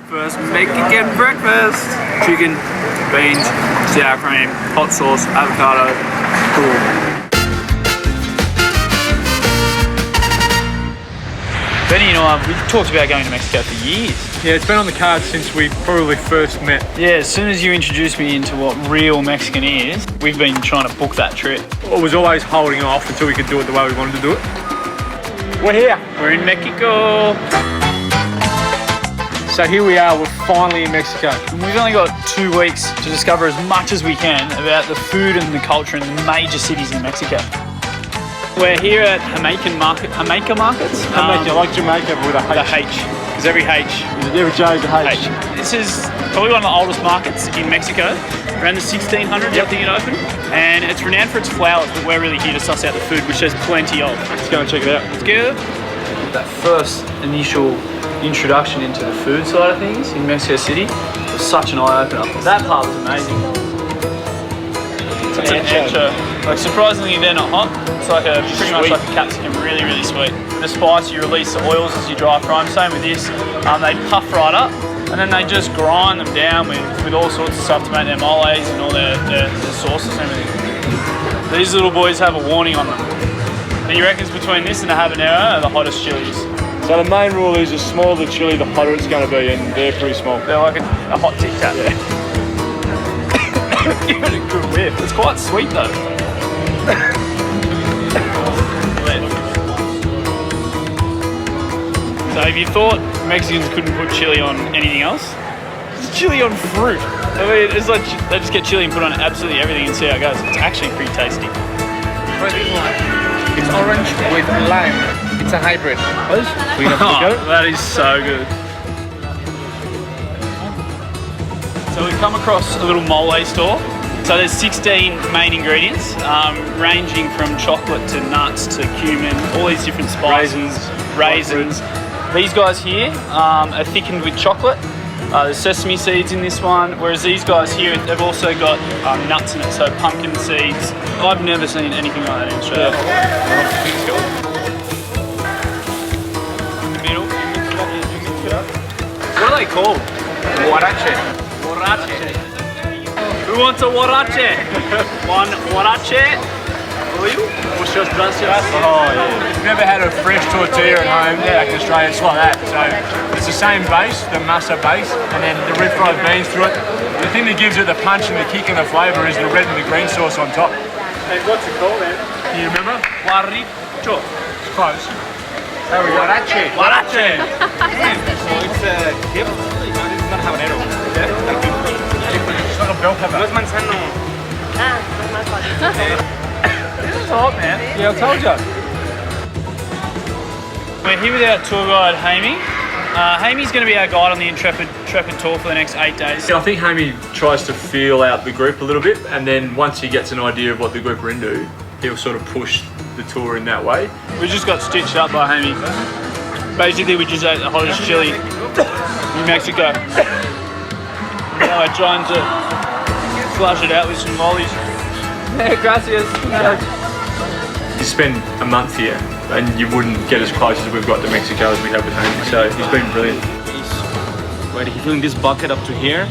First Mexican breakfast. Chicken, beans, sour cream, hot sauce, avocado. Cool. Benny and I, we've talked about going to Mexico for years. Yeah, it's been on the cards since we probably first met. Yeah, as soon as you introduced me into what real Mexican is, we've been trying to book that trip. I was always holding off until we could do it the way we wanted to do it. We're here. We're in Mexico. So here we are, we're finally in Mexico. And we've only got 2 weeks to discover as much as we can about the food and the culture in the major cities in Mexico. We're here at Jamaica Markets. Jamaica, like Jamaica with a H. The H, because every H. Every J is a H. This is probably one of the oldest markets in Mexico. Around the 1600s, I think it opened. And it's renowned for its flowers, but we're really here to suss out the food, which there's plenty of. Let's go and check it out. Let's go. That first initial introduction into the food side of things in Mexico City was such an eye-opener. That part was amazing. It's an ancho. Like, surprisingly, they're not hot. It's like pretty much like a capsicum, really, really sweet. The spice, you release the oils as you dry fry them. Same with this. They puff right up, and then they just grind them down with all sorts of stuff to make their moles and all their sauces and everything. These little boys have a warning on them. And he reckons between this and the habanero are the hottest chilies. So the main rule is the smaller the chili, the hotter it's going to be, and they're pretty small. They're like a hot Tic Tac. Yeah. Give it a good whiff. It's quite sweet though. So if you thought Mexicans couldn't put chili on anything else, it's chili on fruit. I mean, it's like they just get chili and put on absolutely everything and see how it goes. It's actually pretty tasty. It's orange with lime. It's a hybrid. That is so good. So we've come across a little mole store. So there's 16 main ingredients, ranging from chocolate to nuts to cumin, all these different spices, raisins. These guys here are thickened with chocolate. There's sesame seeds in this one, whereas these guys here, they've also got nuts in it, so pumpkin seeds. I've never seen anything like that in Australia. In the middle, you mix it up. What are they called? Huarache. Who wants a huarache? One huarache? Muchas gracias. Oh yeah. If you've never had a fresh tortilla at home back in Australia, it's like that. So it's the same base, the masa base, and then the refried beans through it. The thing that gives it the punch and the kick and the flavour is the red and the green sauce on top. Hey, what's it called, man? Do you remember? Huaricho. It's close. There we go. Huarache. Huarache. So it's a dip. It's not habanero. It's like a bell pepper. No es manzano. It's hot, man. Yeah, I told you. We're here with our tour guide, Hamey. Hamey's going to be our guide on the Intrepid tour for the next 8 days. I think Hamey tries to feel out the group a little bit, and then once he gets an idea of what the group are into, he'll sort of push the tour in that way. We just got stitched up by Hamey. Basically, we just ate the hottest chili in Mexico. Now we're trying to flush it out with some lollies. Gracias. You spend a month here, and you wouldn't get as close as we've got to Mexico as we have with Hamey, so he's been brilliant. He's filling this bucket up to here.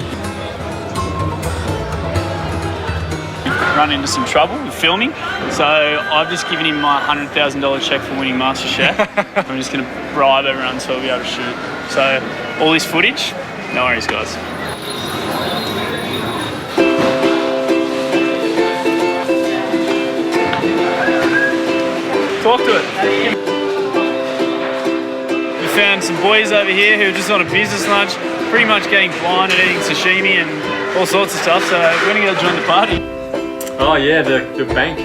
Run into some trouble with filming, so I've just given him my $100,000 check for winning MasterChef. I'm just going to bribe everyone so we'll be able to shoot. So all this footage, no worries guys. Talk to it. We found some boys over here who are just on a business lunch, pretty much getting blind and eating sashimi and all sorts of stuff, so we're going to go join the party. Oh yeah, the bank.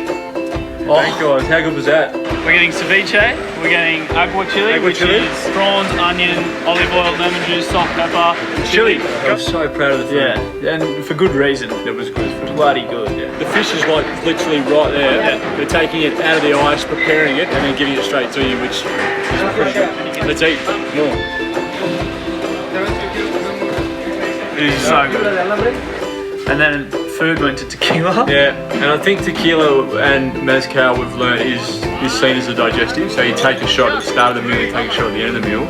Bank guys, how good was that? We're getting ceviche, we're getting agua chili, which is prawns, onion, olive oil, lemon juice, salt, pepper, and chili. I'm so proud of the food. Yeah, and for good reason. It was good. Bloody good, yeah. The fish is like literally right there. Yeah. They're taking it out of the ice, preparing it, and then giving it straight to you, which is pretty good. Let's eat more. It is so good. And then food went to tequila. Yeah, and I think tequila and mezcal we've learned is seen as a digestive. So you take a shot at the start of the meal, you take a shot at the end of the meal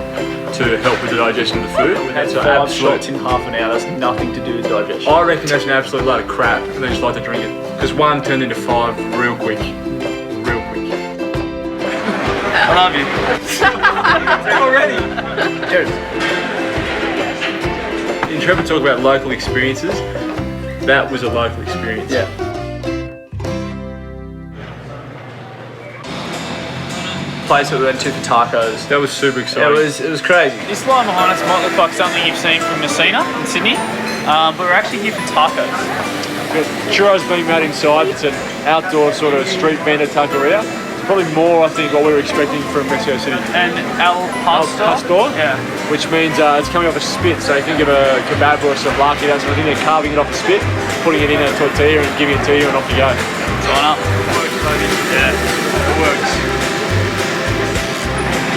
to help with the digestion of the food. That's So 5 shots in half an hour. That's nothing to do with digestion. I reckon that's an absolute load of crap, and they just like to drink it. Because 1 turned into 5 real quick. Real quick. I love you. Already. Cheers. Trevor talked about local experiences. That was a local experience. Yeah. Place that we went to for tacos. That was super exciting. It was crazy. This line behind us might look like something you've seen from Messina in Sydney, but we're actually here for tacos. Got churros being made inside. It's an outdoor sort of street vendor taqueria. It's probably more, I think, what we were expecting from Mexico City. And al pastor. Yeah. Which means it's coming off a spit. So you think of a kebab or a souvlaki, that's what I think they're carving it off a spit, putting it in a tortilla and giving it to you, and off you go. Sign up. Works, baby. Yeah, it works.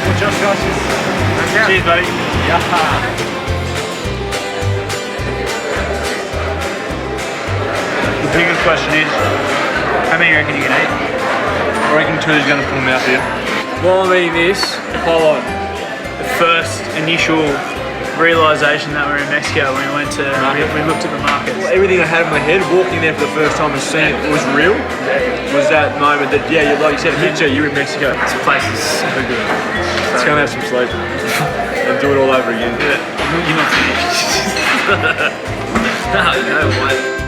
Well, just guys. Cheers, buddy. Yeah. The biggest question is, how many reckon you can eat? I reckon 2's going to pull them out there. While I'm eating this, hold on. The first initial realisation that we're in Mexico when we went to, we looked at the markets. Everything I had in my head, walking there for the first time and seeing it was real, was that moment that, yeah, like you said, hit you, you're in Mexico. This place is so good. Let's go and have some sleep and do it all over again. You're not finished. No, wait.